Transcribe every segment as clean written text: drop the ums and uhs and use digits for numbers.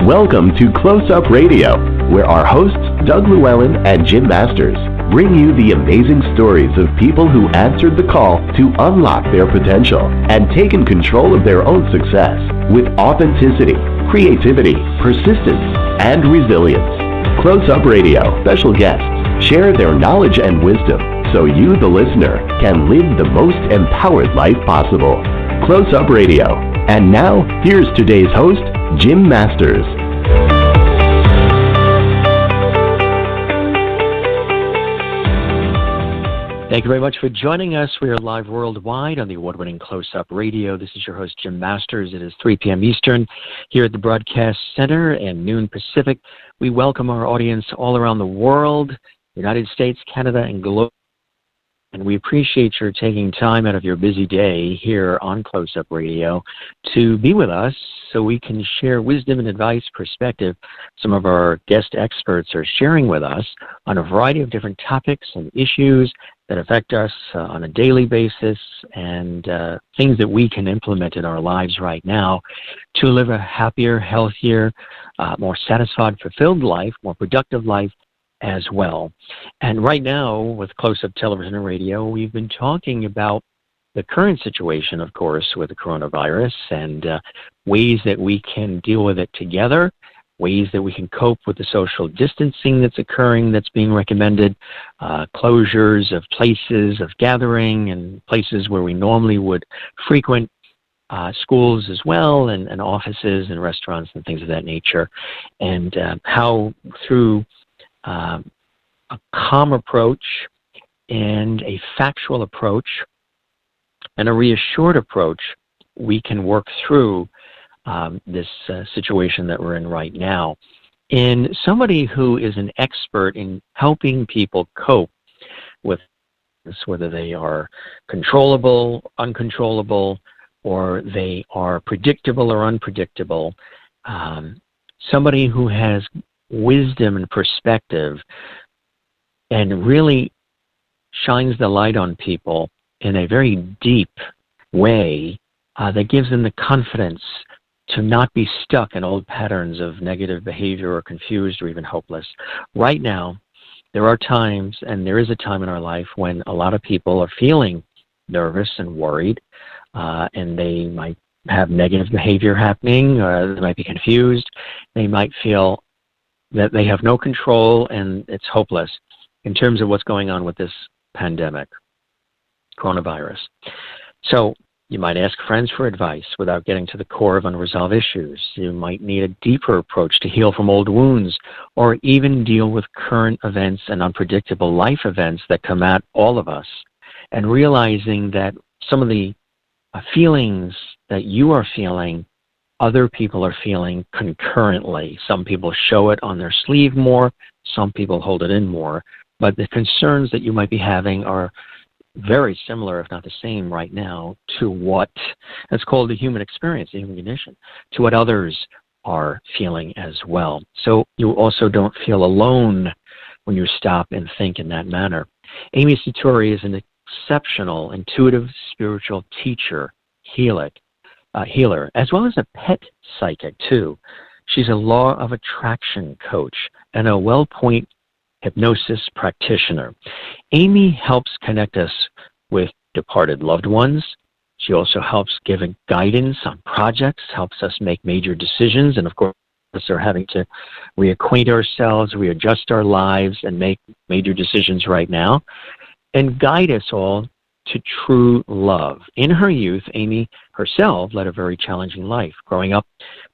Welcome to Close Up Radio, where our hosts, Doug Llewellyn and Jim Masters, bring you the amazing stories of people who answered the call to unlock their potential and taken control of their own success with authenticity, creativity, persistence, and resilience. Close Up Radio special guests share their knowledge and wisdom so you, the listener, can live the most empowered life possible. Close Up Radio. And now, here's today's host, Jim Masters. Thank you very much for joining us. We are live worldwide on the award-winning Close Up Radio. This is your host, Jim Masters. It is 3 p.m. Eastern here at the Broadcast Center and noon Pacific. We welcome our audience all around the world, United States, Canada, and global. And we appreciate your taking time out of your busy day here on Close Up Radio to be with us so we can share wisdom and advice, perspective. Some of our guest experts are sharing with us on a variety of different topics and issues that affect us on a daily basis and things that we can implement in our lives right now to live a happier, healthier, more satisfied, fulfilled life, more productive life as well. And right now, with Close-Up Television and Radio, we've been talking about the current situation, of course, with the coronavirus and ways that we can deal with it together, ways that we can cope with the social distancing that's occurring, that's being recommended, closures of places of gathering and places where we normally would frequent, schools as well, and offices and restaurants and things of that nature, and how through a calm approach and a factual approach and a reassured approach, we can work through this situation that we're in right now. And somebody who is an expert in helping people cope with this, whether they are controllable, uncontrollable, or they are predictable or unpredictable, somebody who has wisdom and perspective and really shines the light on people in a very deep way that gives them the confidence to not be stuck in old patterns of negative behavior or confused or even hopeless. Right now, there are times, and there is a time in our life when a lot of people are feeling nervous and worried, and they might have negative behavior happening, they might be confused, they might feel that they have no control and it's hopeless in terms of what's going on with this pandemic, coronavirus. So you might ask friends for advice without getting to the core of unresolved issues. You might need a deeper approach to heal from old wounds or even deal with current events and unpredictable life events that come at all of us. And realizing that some of the feelings that you are feeling, other people are feeling concurrently. Some people show it on their sleeve more, some people hold it in more, but the concerns that you might be having are very similar, if not the same right now, to what is called the human experience, the human condition, to what others are feeling as well. So you also don't feel alone when you stop and think in that manner. Amy Satori is an exceptional, intuitive, spiritual teacher, healer, as well as a pet psychic, too. She's a law of attraction coach and a WellPoint hypnosis practitioner. Amy helps connect us with departed loved ones. She also helps give guidance on projects, helps us make major decisions, and of course, are having to reacquaint ourselves, readjust our lives, and make major decisions right now, and guide us all to true love. In her youth, Amy herself led a very challenging life, growing up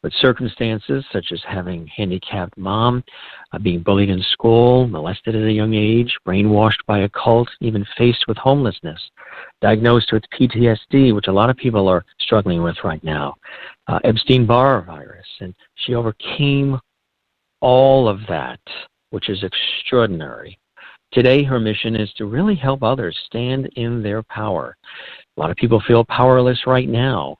with circumstances such as having a handicapped mom, being bullied in school, molested at a young age, brainwashed by a cult, even faced with homelessness, diagnosed with PTSD, which a lot of people are struggling with right now, Epstein-Barr virus, and she overcame all of that, which is extraordinary. Today, her mission is to really help others stand in their power. A lot of people feel powerless right now,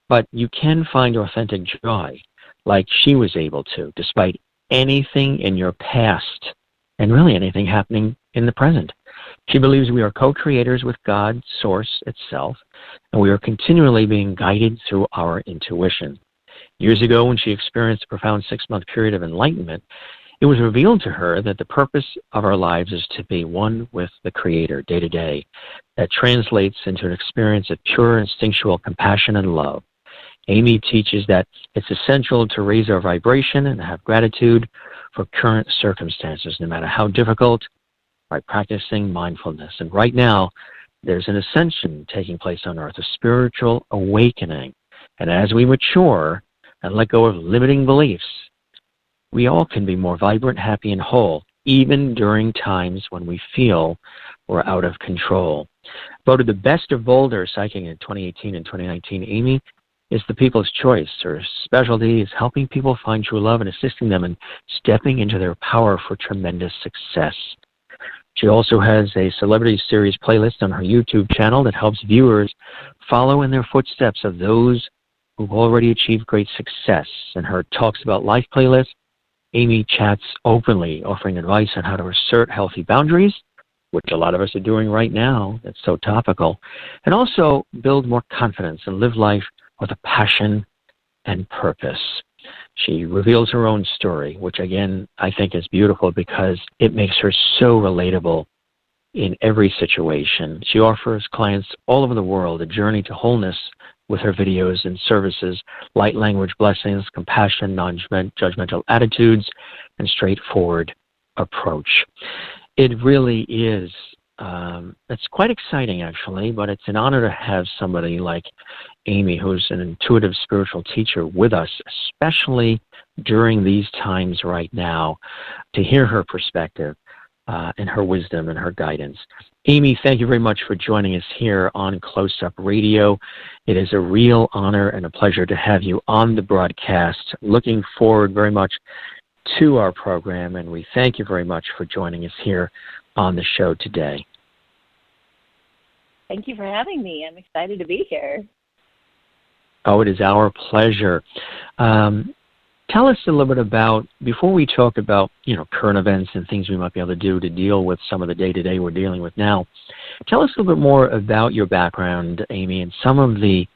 but you can find authentic joy like she was able to, despite anything in your past and really anything happening in the present. She believes we are co-creators with God, Source itself, and we are continually being guided through our intuition. Years ago, when she experienced a profound 6-month period of enlightenment, it was revealed to her that the purpose of our lives is to be one with the Creator day to day. That translates into an experience of pure instinctual compassion and love. Amy teaches that it's essential to raise our vibration and have gratitude for current circumstances, no matter how difficult, by practicing mindfulness. And right now, there's an ascension taking place on Earth, a spiritual awakening. And as we mature and let go of limiting beliefs, we all can be more vibrant, happy, and whole, even during times when we feel we're out of control. Voted the best of Boulder Psychic in 2018 and 2019, Amy is the people's choice. Her specialty is helping people find true love and assisting them in stepping into their power for tremendous success. She also has a celebrity series playlist on her YouTube channel that helps viewers follow in their footsteps of those who've already achieved great success. In her Talks About Life playlist, Amy chats openly, offering advice on how to assert healthy boundaries, which a lot of us are doing right now. That's so topical. And also build more confidence and live life with a passion and purpose. She reveals her own story, which again, I think is beautiful because it makes her so relatable in every situation. She offers clients all over the world a journey to wholeness with her videos and services, light language blessings, compassion, non-judgmental attitudes, and straightforward approach. It really is, it's quite exciting actually, but it's an honor to have somebody like Amy, who's an intuitive spiritual teacher, with us, especially during these times right now, to hear her perspective and her wisdom and her guidance. Amy, thank you very much for joining us here on Close Up Radio. It is a real honor and a pleasure to have you on the broadcast. Looking forward very much to our program, and we thank you very much for joining us here on the show today. Thank you for having me. I'm excited to be here. Oh, it is our pleasure. Tell us a little bit about, before we talk about, current events and things we might be able to do to deal with some of the day-to-day we're dealing with now, tell us a little bit more about your background, Amy, and some of the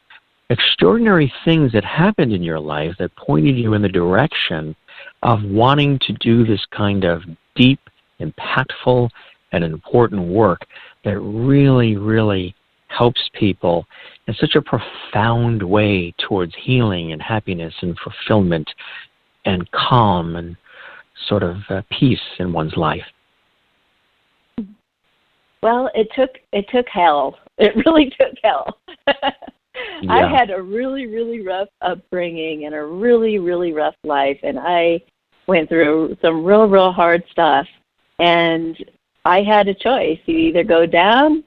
extraordinary things that happened in your life that pointed you in the direction of wanting to do this kind of deep, impactful, and important work that really, really helps people in such a profound way towards healing and happiness and fulfillment and calm and sort of peace in one's life. Well, it took hell. It really took hell. Yeah. I had a really, really rough upbringing and a really, really rough life, and I went through some real, real hard stuff. And I had a choice. You either go down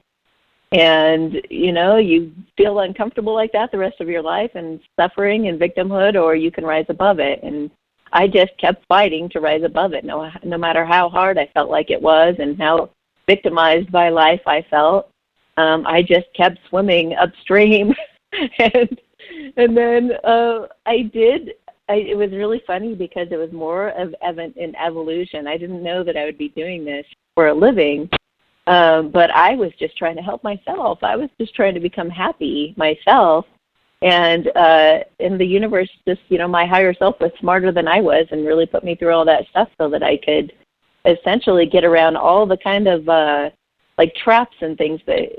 and, you feel uncomfortable like that the rest of your life and suffering and victimhood, or you can rise above it. And I just kept fighting to rise above it, no matter how hard I felt like it was and how victimized by life I felt. I just kept swimming upstream. and then it was really funny because it was more of an evolution. I didn't know that I would be doing this for a living. But I was just trying to help myself. I was just trying to become happy myself. And the universe just, my higher self was smarter than I was and really put me through all that stuff so that I could essentially get around all the kind of like traps and things that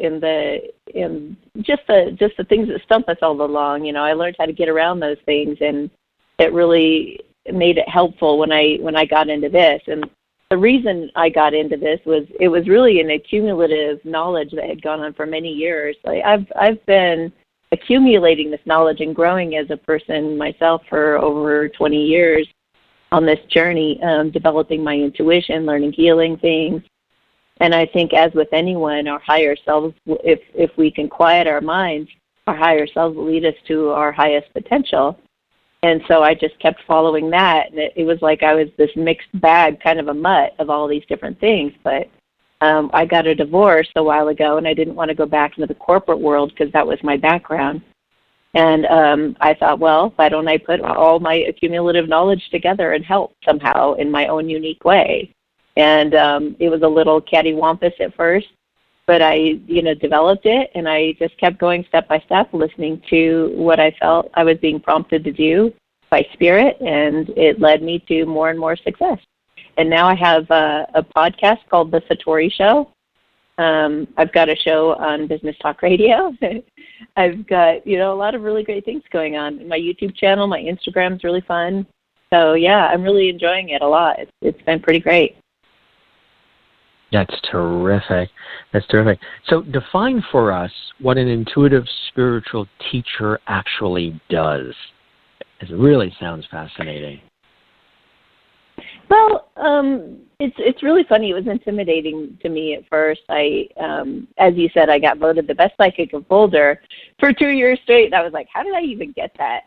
in just the things that stump us all along. I learned how to get around those things, and it really made it helpful when I got into this. And the reason I got into this was it was really an accumulative knowledge that had gone on for many years. I've been accumulating this knowledge and growing as a person myself for over 20 years on this journey, developing my intuition, learning healing things. And I think as with anyone, our higher selves, if we can quiet our minds, our higher selves will lead us to our highest potential. And so I just kept following that. And it was like I was this mixed bag, kind of a mutt of all these different things. But I got a divorce a while ago, and I didn't want to go back into the corporate world because that was my background. And I thought, well, why don't I put all my accumulative knowledge together and help somehow in my own unique way? And it was a little cattywampus at first, but I, developed it, and I just kept going step by step, listening to what I felt I was being prompted to do by spirit, and it led me to more and more success. And now I have a podcast called The Satori Show. I've got a show on Business Talk Radio. I've got, a lot of really great things going on. My YouTube channel, my Instagram's really fun. So, yeah, I'm really enjoying it a lot. It's been pretty great. That's terrific. That's terrific. So define for us what an intuitive spiritual teacher actually does. It really sounds fascinating. Well, it's really funny. It was intimidating to me at first. As you said, I got voted the best psychic of Boulder for 2 years straight. And I was like, how did I even get that?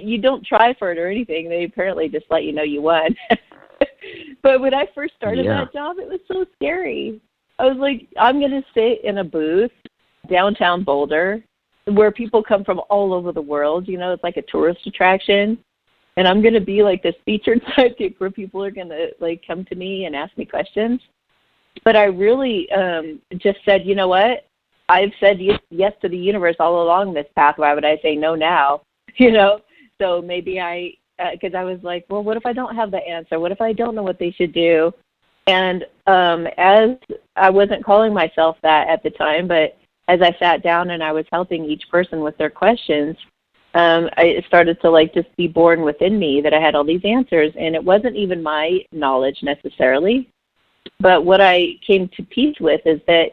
You don't try for it or anything. They apparently just let you know you won. But when I first started that job, it was so scary. I was like, I'm going to sit in a booth downtown Boulder where people come from all over the world. It's like a tourist attraction. And I'm going to be like this featured psychic where people are going to come to me and ask me questions. But I really just said, you know what? I've said yes to the universe all along this path. Why would I say no now? So maybe because I was like, well, what if I don't have the answer? What if I don't know what they should do? And as I wasn't calling myself that at the time, but as I sat down and I was helping each person with their questions, it started to just be born within me that I had all these answers. And it wasn't even my knowledge necessarily. But what I came to peace with is that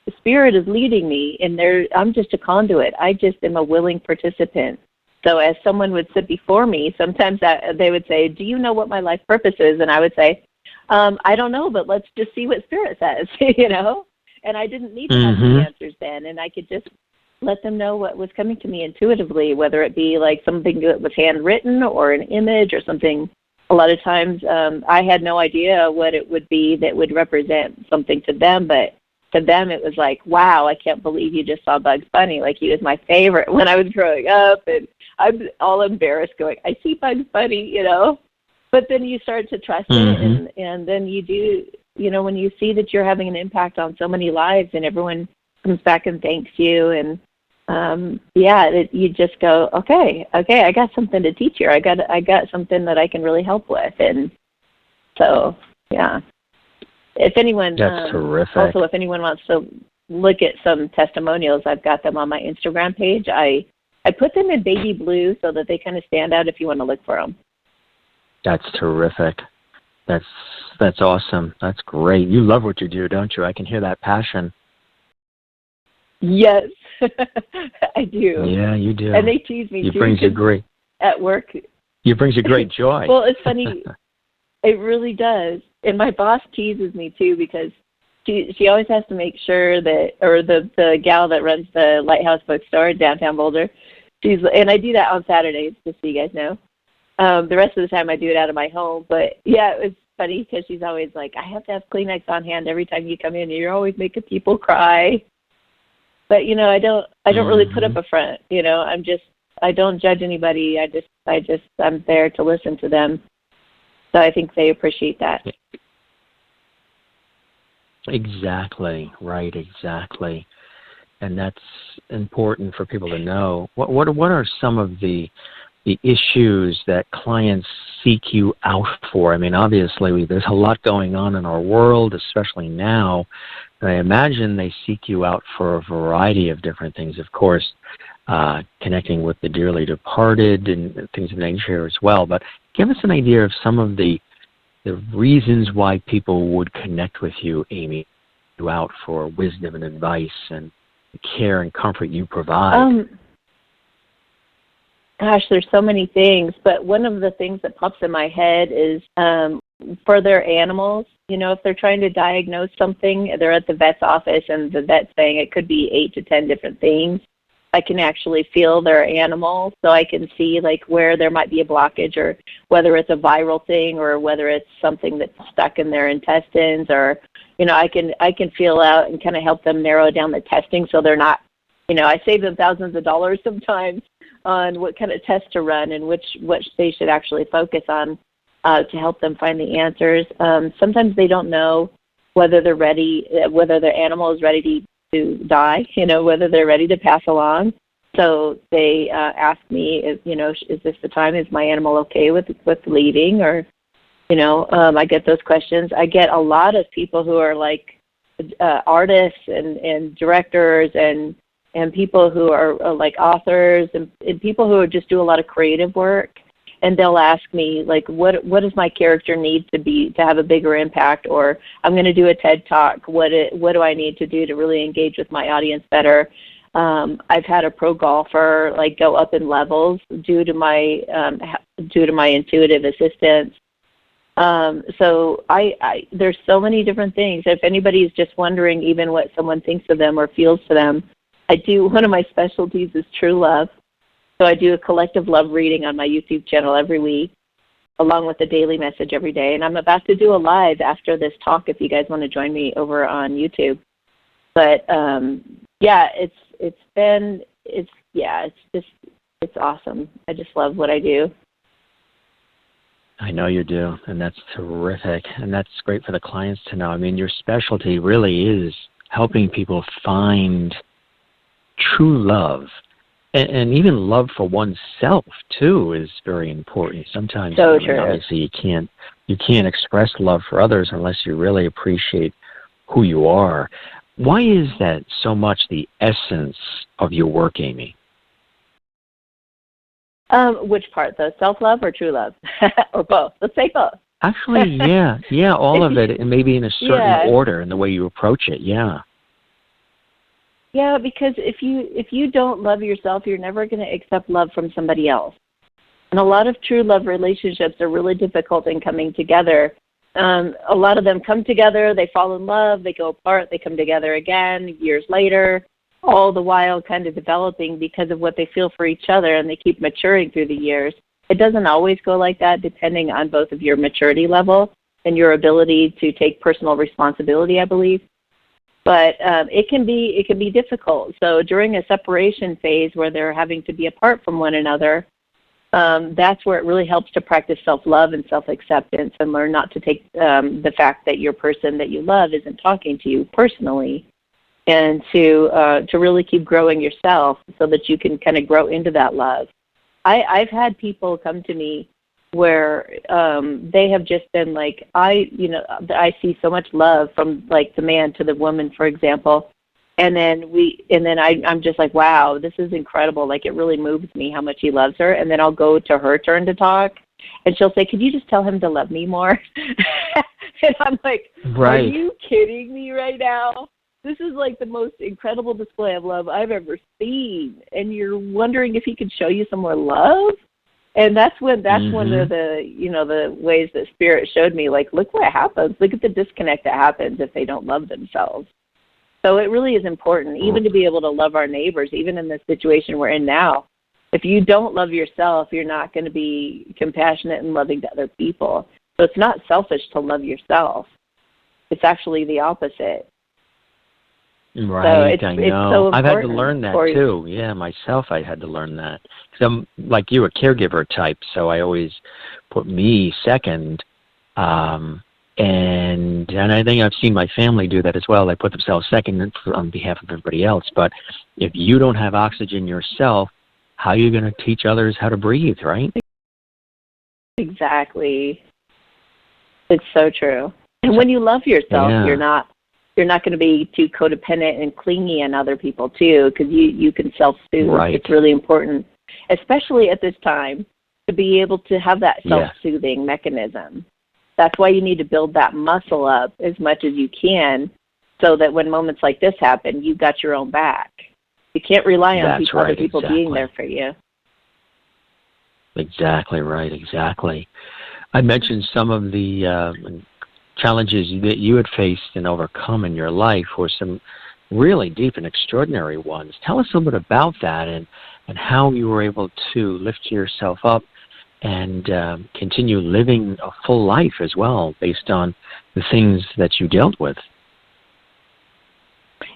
the Spirit is leading me, and I'm just a conduit. I just am a willing participant. So as someone would sit before me, sometimes they would say, do you know what my life purpose is? And I would say, I don't know, but let's just see what Spirit says, And I didn't need to have the answers then, and I could just let them know what was coming to me intuitively, whether it be something that was handwritten or an image or something. A lot of times I had no idea what it would be that would represent something to them, but to them it was like, wow, I can't believe you just saw Bugs Bunny. He was my favorite when I was growing up, and I'm all embarrassed going, I see Bugs Bunny, But then you start to trust it, and then you do, when you see that you're having an impact on so many lives and everyone comes back and thanks you, and you just go, okay, I got something to teach here. I got something that I can really help with, and so if anyone, that's terrific. Also, if anyone wants to look at some testimonials, I've got them on my Instagram page. I put them in baby blue so that they kind of stand out if you want to look for them. That's terrific. That's awesome. That's great. You love what you do, don't you? I can hear that passion. Yes, I do. Yeah, you do. And they tease me too. It brings you great. At work. It brings you great joy. Well, it's funny. It really does. And my boss teases me too because she always has to make sure that, or the gal that runs the Lighthouse Bookstore in downtown Boulder, and I do that on Saturdays, just so you guys know. The rest of the time I do it out of my home. But yeah, it was funny because she's always like, I have to have Kleenex on hand every time you come in. You're always making people cry. But I don't really put up a front. I don't judge anybody. I'm there to listen to them. So I think they appreciate that. Exactly. Right. Exactly. And that's important for people to know. What are some of the issues that clients seek you out for? I mean, obviously, there's a lot going on in our world, especially now. And I imagine they seek you out for a variety of different things, of course, connecting with the dearly departed and things of nature as well. But give us an idea of some of the reasons why people would connect with you, Amy, you out for wisdom and advice and the care and comfort you provide. Gosh, there's so many things, but one of the things that pops in my head is for their animals. If they're trying to diagnose something, they're at the vet's office and the vet's saying it could be 8 to 10 different things. I can actually feel their animal, so I can see where there might be a blockage, or whether it's a viral thing, or whether it's something that's stuck in their intestines, or I can feel out and kind of help them narrow down the testing so they're not. I save them thousands of dollars sometimes on what kind of test to run and which they should actually focus on to help them find the answers. Sometimes they don't know whether they're ready, whether their animal is ready to die, whether they're ready to pass along. So they ask me, is this the time? Is my animal okay with leaving? Or, I get those questions. I get a lot of people who are like artists and directors and people who are like authors and people who just do a lot of creative work. And they'll ask me, like, what does my character need to have a bigger impact? Or I'm going to do a TED Talk. What do I need to do to really engage with my audience better? I've had a pro golfer like go up in levels due to my intuitive assistance. So there's so many different things. If anybody's just wondering even what someone thinks of them or feels to them, one of my specialties is true love. So I do a collective love reading on my YouTube channel every week, along with a daily message every day. And I'm about to do a live after this talk if you guys want to join me over on YouTube. But it's awesome. I just love what I do. I know you do, and that's terrific. And that's great for the clients to know. I mean, your specialty really is helping people find true love. And even love for oneself too is very important. Sometimes obviously you can't express love for others unless you really appreciate who you are. Why is that so much the essence of your work, Amy? Which part, though? Self-love or true love? Or both? Let's say both. Actually, yeah, all of it, and maybe in a certain order in the way you approach it, yeah. Yeah, because if you don't love yourself, you're never going to accept love from somebody else. And a lot of true love relationships are really difficult in coming together. A lot of them come together, they fall in love, they go apart, they come together again years later, all the while kind of developing because of what they feel for each other, and they keep maturing through the years. It doesn't always go like that, depending on both of your maturity level and your ability to take personal responsibility, I believe. But it can be difficult. So during a separation phase where they're having to be apart from one another, that's where it really helps to practice self-love and self-acceptance and learn not to take the fact that your person that you love isn't talking to you personally, and to really keep growing yourself so that you can kind of grow into that love. I've had people come to me where they have just been like, I see so much love from like the man to the woman, for example, and then I'm just like, wow, this is incredible. Like, it really moves me how much he loves her. And then I'll go to her turn to talk, and she'll say, could you just tell him to love me more? And I'm like, right. Are you kidding me right now? This is like the most incredible display of love I've ever seen. And you're wondering if he could show you some more love? And that's one of the ways that Spirit showed me, like, look what happens. Look at the disconnect that happens if they don't love themselves. So it really is important, even to be able to love our neighbors, even in the situation we're in now. If you don't love yourself, you're not going to be compassionate and loving to other people. So it's not selfish to love yourself. It's actually the opposite. Right, so I know. I've had to learn that too. Yeah, myself, I had to learn that. Because I'm, like you, a caregiver type, so I always put me second. And I think I've seen my family do that as well. They put themselves second on behalf of everybody else. But if you don't have oxygen yourself, how are you going to teach others how to breathe, right? Exactly. It's so true. And when you love yourself, you're not going to be too codependent and clingy on other people too, because you can self-soothe. Right. It's really important, especially at this time, to be able to have that self-soothing mechanism. That's why you need to build that muscle up as much as you can, so that when moments like this happen, you've got your own back. You can't rely on other people being there for you. Exactly right, exactly. I mentioned some of the challenges that you had faced and overcome in your life were some really deep and extraordinary ones. Tell us a little bit about that and how you were able to lift yourself up and continue living a full life as well based on the things that you dealt with.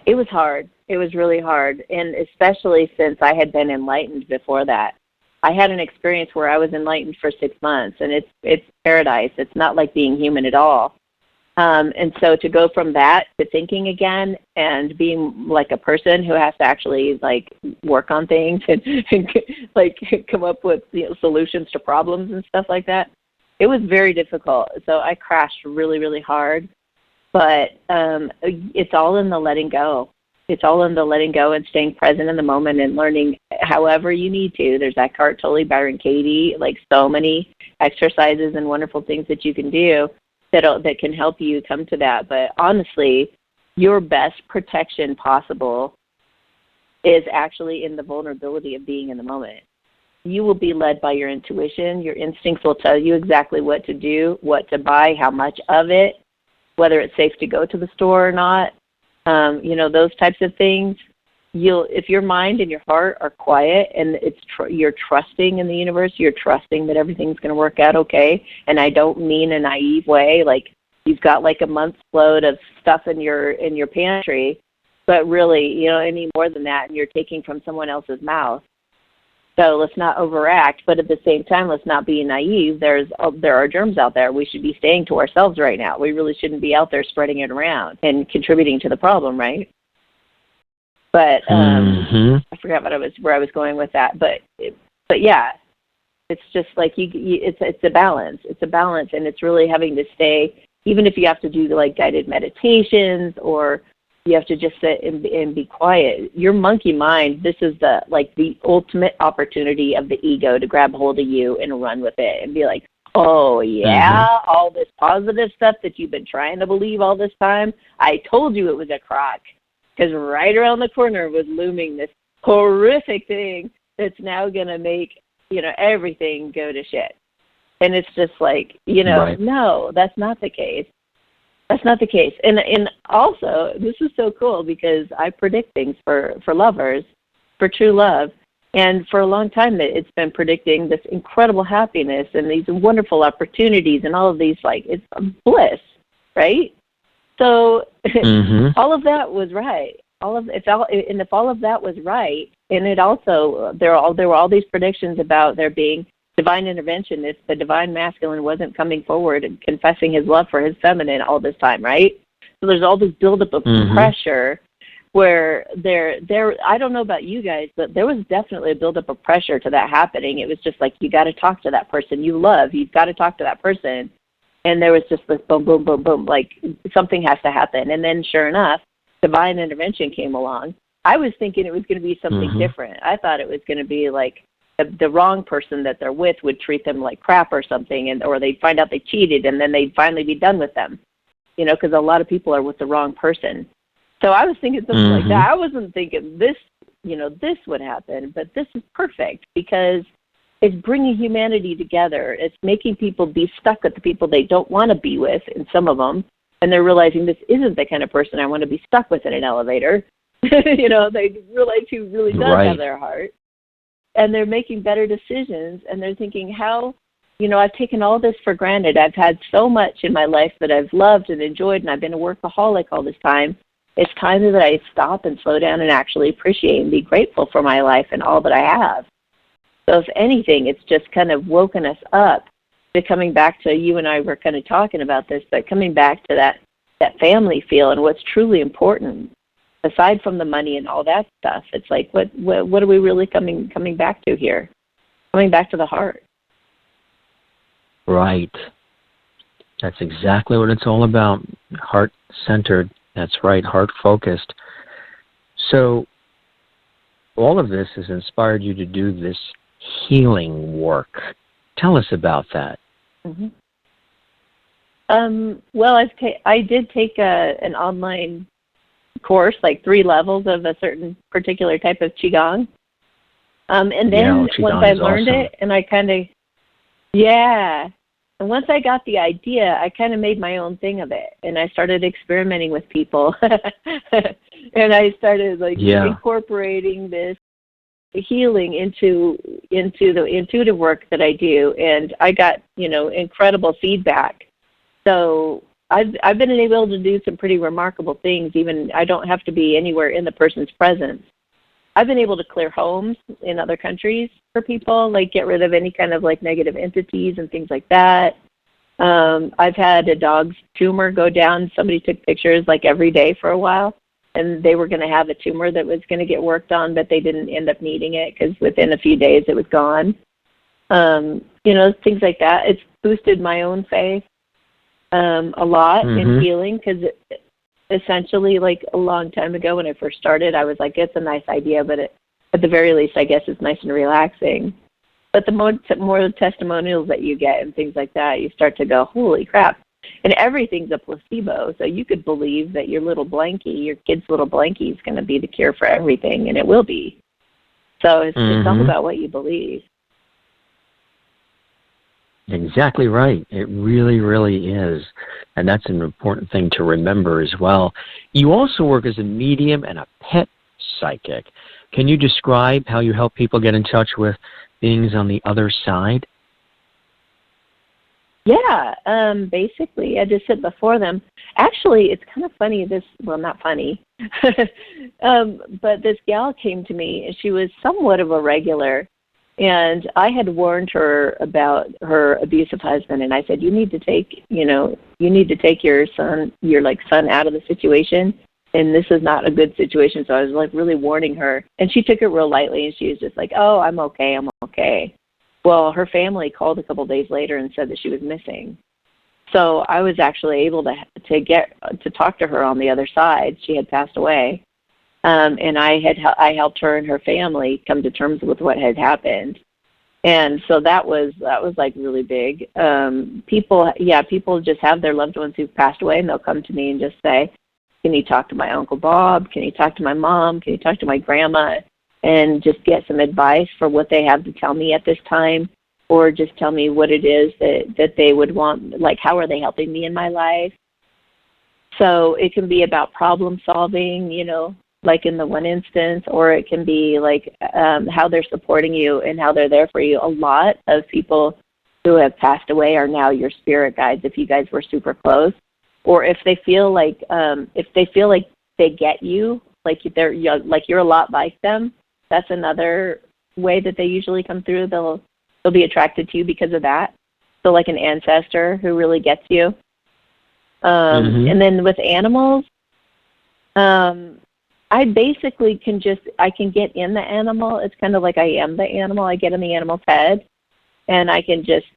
It was hard. It was really hard, and especially since I had been enlightened before that. I had an experience where I was enlightened for 6 months, and it's paradise. It's not like being human at all. And so to go from that to thinking again and being like a person who has to actually like work on things and like come up with solutions to problems and stuff like that, it was very difficult. So I crashed really, really hard. But it's all in the letting go. It's all in the letting go and staying present in the moment and learning however you need to. There's Eckhart Tolle, Byron Katie, like so many exercises and wonderful things that you can do that can help you come to that. But honestly, your best protection possible is actually in the vulnerability of being in the moment. You will be led by your intuition. Your instincts will tell you exactly what to do, what to buy, how much of it, whether it's safe to go to the store or not. Those types of things. If your mind and your heart are quiet and you're trusting in the universe, you're trusting that everything's going to work out okay. And I don't mean a naive way, like you've got like a month's load of stuff in your pantry, but really, any more than that, and you're taking from someone else's mouth. So let's not overact, but at the same time, let's not be naive. There are germs out there. We should be staying to ourselves right now. We really shouldn't be out there spreading it around and contributing to the problem, right? But I forgot where I was going with that. But yeah, it's just like it's a balance. It's a balance, and it's really having to stay. Even if you have to do like guided meditations or you have to just sit and be quiet. Your monkey mind, this is the ultimate opportunity of the ego to grab hold of you and run with it and be like, oh, yeah, all this positive stuff that you've been trying to believe all this time, I told you it was a crock. Because right around the corner was looming this horrific thing that's now going to make, everything go to shit. And it's just like, right. No, that's not the case. That's not the case. And also, this is so cool because I predict things for lovers, for true love. And for a long time, it's been predicting this incredible happiness and these wonderful opportunities and all of these, like, it's bliss, right? So all of that was right. If all of that was right, and it also there were all these predictions about there being divine intervention if the divine masculine wasn't coming forward and confessing his love for his feminine all this time, right? So there's all this buildup of pressure where I don't know about you guys, but there was definitely a buildup of pressure to that happening. It was just like, you got to talk to that person you love. You've got to talk to that person. And there was just this boom, boom, boom, boom, like something has to happen. And then sure enough, divine intervention came along. I was thinking it was going to be something different. I thought it was going to be like the wrong person that they're with would treat them like crap or something, or they'd find out they cheated and then they'd finally be done with them, because a lot of people are with the wrong person. So I was thinking something like that. I wasn't thinking this would happen, but this is perfect because it's bringing humanity together. It's making people be stuck with the people they don't want to be with, and some of them, and they're realizing this isn't the kind of person I want to be stuck with in an elevator. They realize who really does have their heart, and they're making better decisions, and they're thinking, how, I've taken all this for granted. I've had so much in my life that I've loved and enjoyed, and I've been a workaholic all this time. It's time that I stop and slow down and actually appreciate and be grateful for my life and all that I have. So if anything, it's just kind of woken us up to coming back to, you and I were kind of talking about this, but coming back to that family feel and what's truly important, aside from the money and all that stuff. It's like, what are we really coming back to here? Coming back to the heart. Right. That's exactly what it's all about. Heart-centered. That's right. Heart-focused. So all of this has inspired you to do this healing work. Tell us about that. Well, I did take an online course, like 3 levels of a certain particular type of Qigong. And then once I learned it, and I kind of, and once I got the idea, I kind of made my own thing of it, and I started experimenting with people, and I started incorporating this healing into the intuitive work that I do, and I got incredible feedback. So I've been able to do some pretty remarkable things. Even I don't have to be anywhere in the person's presence. I've been able to clear homes in other countries for people, like get rid of any kind of like negative entities and things like that. I've had a dog's tumor go down. Somebody took pictures like every day for a while, and they were going to have a tumor that was going to get worked on, but they didn't end up needing it because within a few days it was gone. Things like that. It's boosted my own faith a lot in healing, because essentially, like a long time ago when I first started, I was like, it's a nice idea, but at the very least, I guess it's nice and relaxing. But the more testimonials that you get and things like that, you start to go, holy crap. And everything's a placebo. So you could believe that your little blankie, your kid's little blankie, is going to be the cure for everything, and it will be. So it's all about what you believe. Exactly right. It really, really is. And that's an important thing to remember as well. You also work as a medium and a pet psychic. Can you describe how you help people get in touch with beings on the other side? Yeah, basically, I just sit before them. Actually, it's kind of funny, not funny, but this gal came to me, and she was somewhat of a regular, and I had warned her about her abusive husband, and I said, you need to take your son out of the situation, and this is not a good situation. So I was like really warning her, and she took it real lightly, and she was just like, oh, I'm okay. Well, her family called a couple of days later and said that she was missing. So I was actually able to get to talk to her on the other side. She had passed away, and I helped her and her family come to terms with what had happened. And so that was like really big. People just have their loved ones who've passed away, and they'll come to me and just say, can you talk to my Uncle Bob? Can you talk to my mom? Can you talk to my grandma? And just get some advice for what they have to tell me at this time, or just tell me what it is that they would want, like how are they helping me in my life. So it can be about problem solving, like in the one instance, or it can be like how they're supporting you and how they're there for you. A lot of people who have passed away are now your spirit guides if you guys were super close, or if they feel like they get you, like you're a lot like them. That's another way that they usually come through. They'll be attracted to you because of that. So like an ancestor who really gets you. And then with animals, I basically can get in the animal. It's kind of like I am the animal. I get in the animal's head, and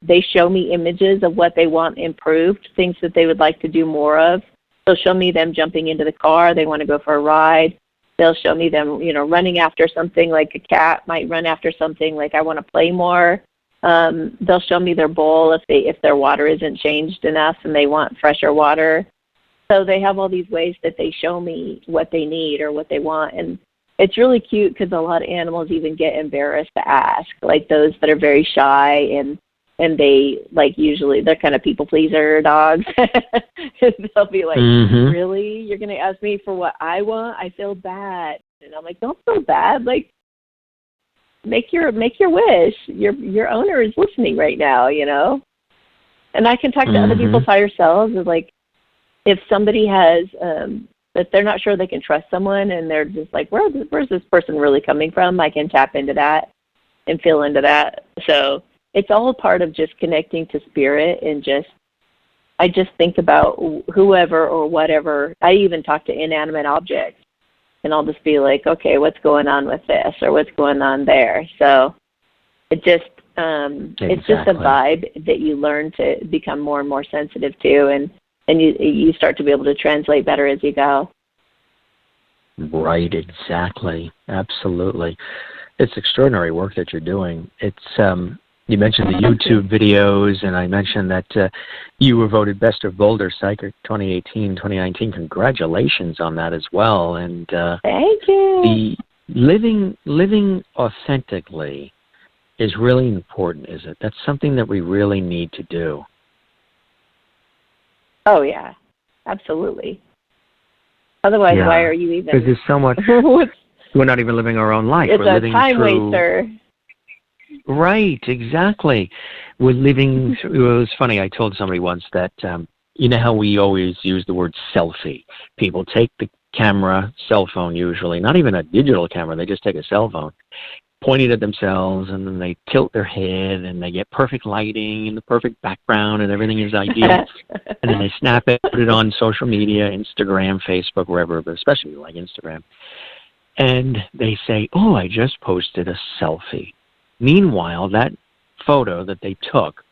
they show me images of what they want improved, things that they would like to do more of. They'll show me them jumping into the car. They want to go for a ride. They'll show me them, running after something, like a cat might run after something, like I want to play more. They'll show me their bowl if their water isn't changed enough and they want fresher water. So they have all these ways that they show me what they need or what they want. And it's really cute because a lot of animals even get embarrassed to ask, like those that are very shy and they usually they're kind of people pleaser dogs. They'll be like, really? You're going to ask me for what I want? I feel bad. And I'm like, don't feel bad. Like, make your wish. Your owner is listening right now, And I can talk to other people's higher selves. Like, if somebody has, if they're not sure they can trust someone and they're just like, where's this person really coming from? I can tap into that and feel into that. So it's all part of just connecting to spirit, and I just think about whoever or whatever. I even talk to inanimate objects, and I'll just be like, okay, what's going on with this, or what's going on there? So it's just a vibe that you learn to become more and more sensitive to, and you start to be able to translate better as you go. Right, exactly. Absolutely. It's extraordinary work that you're doing. It's you mentioned the YouTube videos, and I mentioned that you were voted Best of Boulder Psychic 2018, 2019. Congratulations on that as well. And thank you. The living authentically is really important, is it? That's something that we really need to do. Oh, yeah. Absolutely. Otherwise, why are you even... Because there's so much... We're not even living our own life. It's We're living a time through... waster. Right, exactly. We're living through... It was funny, I told somebody once that, you know how we always use the word selfie? People take the camera, cell phone usually, not even a digital camera, they just take a cell phone, pointing at themselves, and then they tilt their head, and they get perfect lighting and the perfect background, and everything is ideal. And then they snap it, put it on social media, Instagram, Facebook, wherever, but especially like Instagram. And they say, oh, I just posted a selfie. Meanwhile, that photo that they took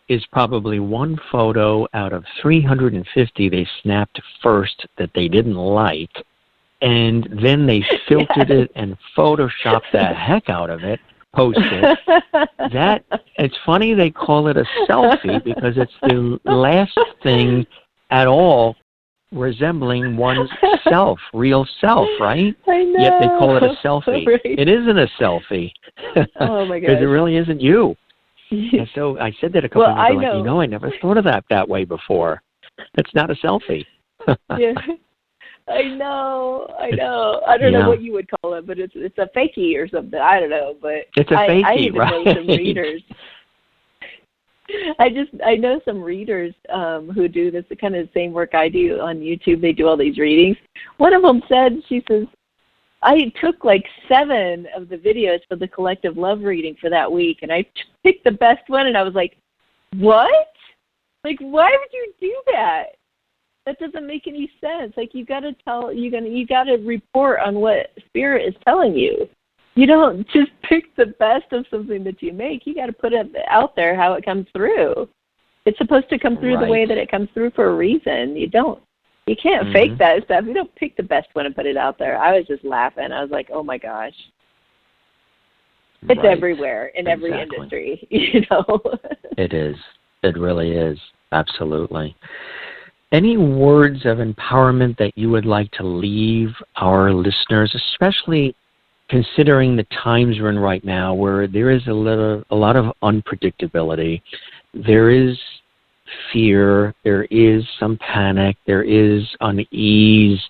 is probably one photo out of 350 they snapped first that they didn't like, and then they filtered it and photoshopped the heck out of it, posted that. It's funny they call it a selfie because it's the last thing at all resembling one's self, real self, right? I know. Yet they call it a selfie. Right. It isn't a selfie. Oh my gosh. Because it really isn't you. And so I said that a couple of years ago, like, I never thought of that way before. It's not a selfie. Yeah. I know. I don't know what you would call it, but it's a fakie or something. I don't know, but it's a fakie, I even right? know some readers. I know some readers who do this kind of the same work I do on YouTube. They do all these readings. One of them said, she says, I took like 7 of the videos for the collective love reading for that week, and I picked the best one, and I was like, what? Like, why would you do that? That doesn't make any sense. Like, you got to report on what Spirit is telling you. You don't just pick the best of something that you make. You got to put it out there how it comes through. It's supposed to come through the way that it comes through for a reason. You can't fake that stuff. You don't pick the best one and put it out there. I was just laughing. I was like, oh my gosh. It's everywhere in every industry, you know. It is. It really is. Absolutely. Any words of empowerment that you would like to leave our listeners, especially considering the times we're in right now where there is a lot of unpredictability. There is fear, there is some panic, there is unease.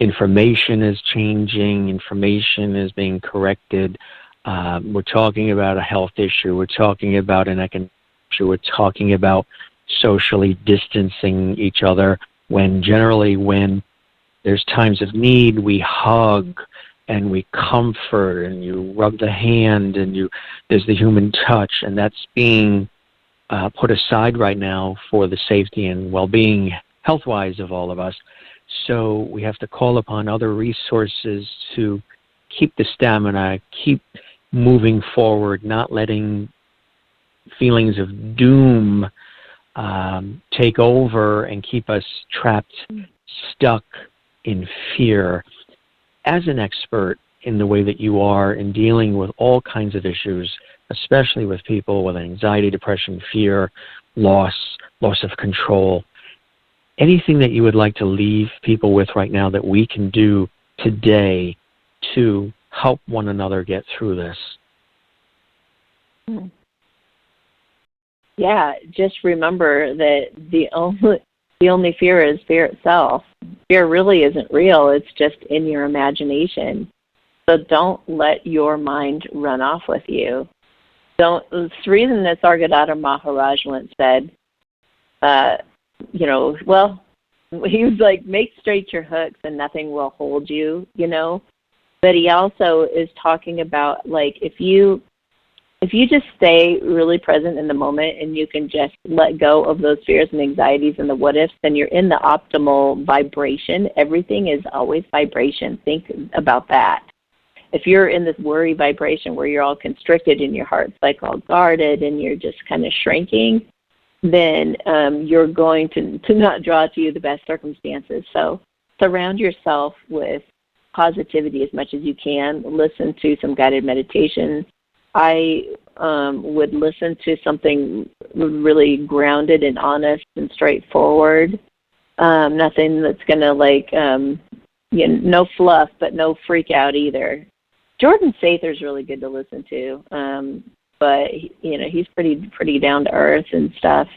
Information is changing, information is being corrected. We're talking about a health issue, we're talking about an economic issue, we're talking about socially distancing each other, when generally when there's times of need, we hug and we comfort, and you rub the hand, and there's the human touch, and that's being put aside right now for the safety and well-being, health-wise, of all of us. So we have to call upon other resources to keep the stamina, keep moving forward, not letting feelings of doom take over and keep us trapped, stuck in fear. As an expert in the way that you are in dealing with all kinds of issues, especially with people with anxiety, depression, fear, loss of control, anything that you would like to leave people with right now that we can do today to help one another get through this? Yeah, just remember that the only fear is fear itself. Fear really isn't real. It's just in your imagination. So don't let your mind run off with you. The reason that Sargadada Maharaj once said, he was like, make straight your hooks and nothing will hold you, you know. But he also is talking about, like, if you just stay really present in the moment and you can just let go of those fears and anxieties and the what-ifs, then you're in the optimal vibration. Everything is always vibration. Think about that. If you're in this worry vibration where you're all constricted and your heart's like all guarded and you're just kind of shrinking, then you're going to not draw to you the best circumstances. So surround yourself with positivity as much as you can. Listen to some guided meditation. I would listen to something really grounded and honest and straightforward. Nothing that's going to no fluff, but no freak out either. Jordan Sather's really good to listen to, but he's pretty down to earth and stuff.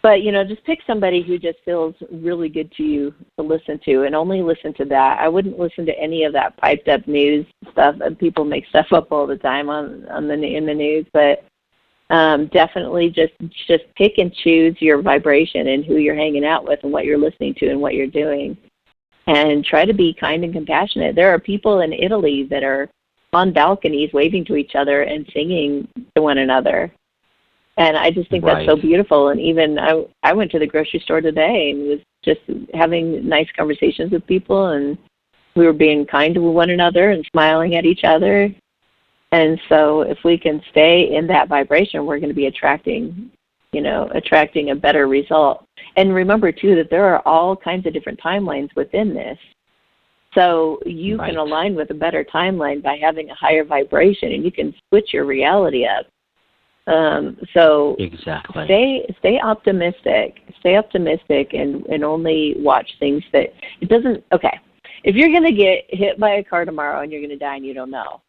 But just pick somebody who just feels really good to you to listen to, and only listen to that. I wouldn't listen to any of that piped up news stuff. People make stuff up all the time in the news, but definitely just pick and choose your vibration and who you're hanging out with and what you're listening to and what you're doing, and try to be kind and compassionate. There are people in Italy that are on balconies waving to each other and singing to one another. And I just think that's so beautiful. And even I went to the grocery store today and was just having nice conversations with people, and we were being kind to one another and smiling at each other. And so if we can stay in that vibration, we're going to be attracting a better result. And remember, too, that there are all kinds of different timelines within this. So you can align with a better timeline by having a higher vibration, and you can switch your reality up. So exactly. Stay optimistic. Stay optimistic, and only watch things that it doesn't. Okay, if you're going to get hit by a car tomorrow and you're going to die and you don't know,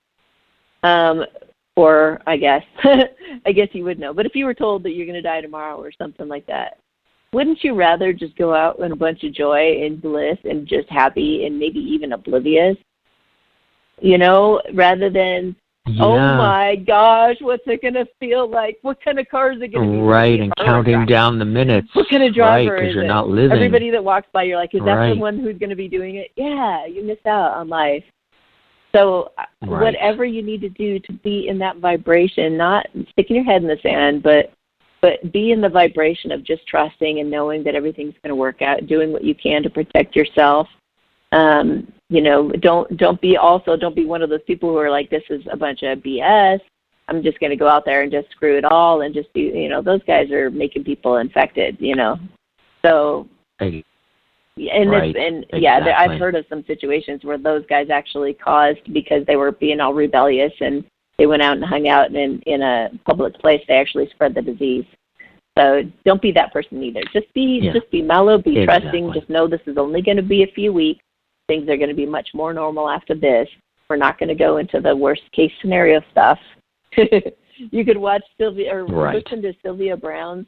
or I guess you would know. But if you were told that you're going to die tomorrow or something like that, wouldn't you rather just go out in a bunch of joy and bliss and just happy and maybe even oblivious? Rather than, oh my gosh, what's it going to feel like? What kind of car is it going to be? Right, and counting down the minutes. What kind of driver because is you're it? not living. Everybody that walks by, you're like, is that the one who's going to be doing it? Yeah, you missed out on life. So whatever you need to do to be in that vibration, not sticking your head in the sand, but be in the vibration of just trusting and knowing that everything's going to work out, doing what you can to protect yourself. Don't be one of those people who are like, this is a bunch of BS. I'm just going to go out there and just screw it all and just do, those guys are making people infected, So, I've heard of some situations where those guys actually caused, because they were being all rebellious and they went out and hung out in a public place, they actually spread the disease. So don't be that person either. Just be mellow, be trusting. Just know this is only going to be a few weeks. Things are going to be much more normal after this. We're not going to go into the worst case scenario stuff. You could watch listen to Sylvia Brown's.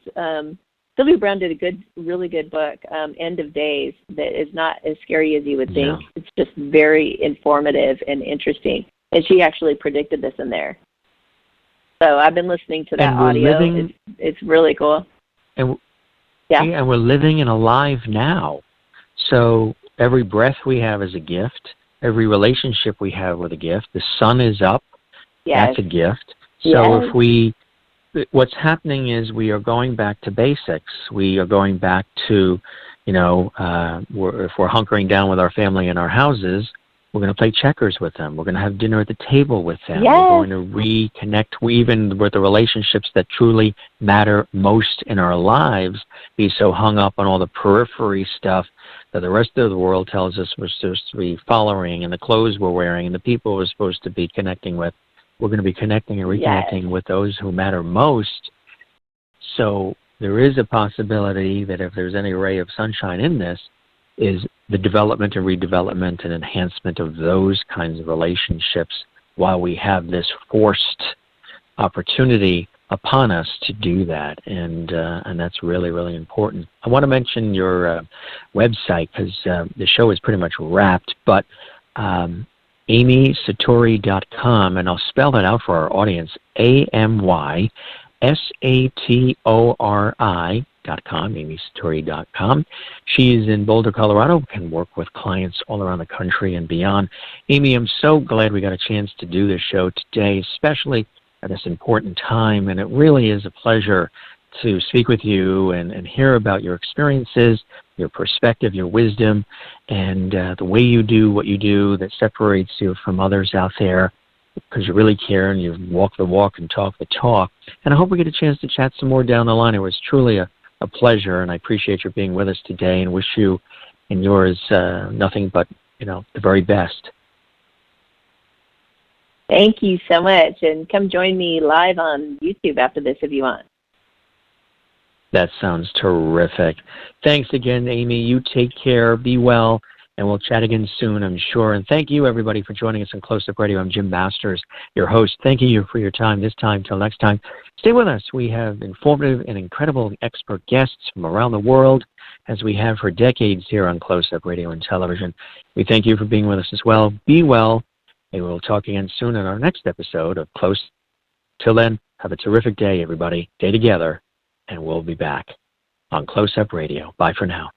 Sylvia Brown did a really good book, End of Days, that is not as scary as you would think. Yeah. It's just very informative and interesting. And she actually predicted this in there. So I've been listening to that audio. It's really cool. And we're living and alive now. So every breath we have is a gift. Every relationship we have with a gift. The sun is up. Yes. That's a gift. So what's happening is we are going back to basics. We are going back to, if we're hunkering down with our family in our houses, we're going to play checkers with them. We're going to have dinner at the table with them. Yes. We're going to reconnect even with the relationships that truly matter most in our lives, be so hung up on all the periphery stuff that the rest of the world tells us we're supposed to be following, and the clothes we're wearing and the people we're supposed to be connecting with. We're going to be connecting and reconnecting with those who matter most. So there is a possibility that if there's any ray of sunshine in this, is the development and redevelopment and enhancement of those kinds of relationships while we have this forced opportunity upon us to do that. And that's really, really important. I want to mention your website because the show is pretty much wrapped, but amysatori.com, and I'll spell that out for our audience, AMYSATORI.com, amysatori.com. She is in Boulder, Colorado, can work with clients all around the country and beyond. Amy, I'm so glad we got a chance to do this show today, especially at this important time, and it really is a pleasure to speak with you and hear about your experiences, your perspective, your wisdom, and the way you do what you do that separates you from others out there, because you really care and you walk the walk and talk the talk. And I hope we get a chance to chat some more down the line. It was truly a pleasure, and I appreciate your being with us today and wish you and yours nothing but the very best. Thank you so much, and come join me live on YouTube after this if you want. That sounds terrific. Thanks again, Amy. You take care. Be well. And we'll chat again soon, I'm sure. And thank you, everybody, for joining us on Close Up Radio. I'm Jim Masters, your host. Thanking you for your time this time. Till next time, stay with us. We have informative and incredible expert guests from around the world, as we have for decades here on Close Up Radio and Television. We thank you for being with us as well. Be well, and we'll talk again soon in our next episode of Close. Till then, have a terrific day, everybody. Stay together, and we'll be back on Close Up Radio. Bye for now.